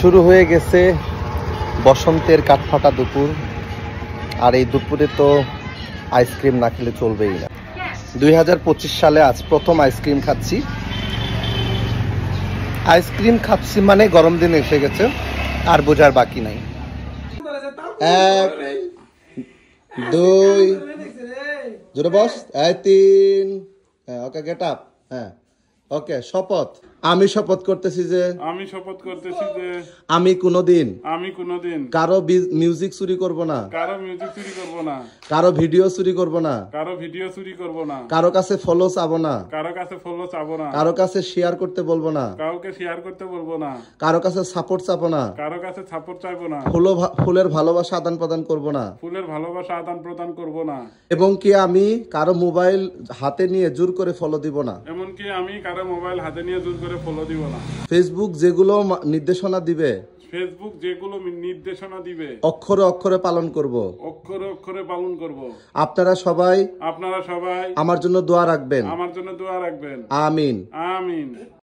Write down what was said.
শুরু হয়ে গেছে বসন্তের কাঠফাটা দুপুর, আর এই দুপুরে তো আইসক্রিম না খেলে চলবেই না। 2025 সালে আজ প্রথম আইসক্রিম খাচ্ছি। আইসক্রিম খাচ্ছি মানে গরম দিন এসে গেছে, আর বোঝার বাকি নাই। 1 2 জোরে বস, 3 ওকে গেট আপ। হ্যাঁ ওকে। শপথ, আমি শপথ করতেছি যে আমি কোনোদিন কারো মিউজিক চুরি করব না, কারো ভিডিও চুরি করব না, কারো কাছে ফলো চাবো না, কারো কাছে শেয়ার করতে বলবো না, কারো কাছে সাপোর্ট চাবো না, ফুলের ভালোবাসা আদান প্রদান করব না, এবং কি আমি কারো মোবাইল হাতে নিয়ে জোর করে ফলো দিব না। ফেসবুক যেগুলো নির্দেশনা দিবে অক্ষরে অক্ষরে পালন করব। আপনারা সবাই আমার জন্য দোয়া রাখবেন। আমিন।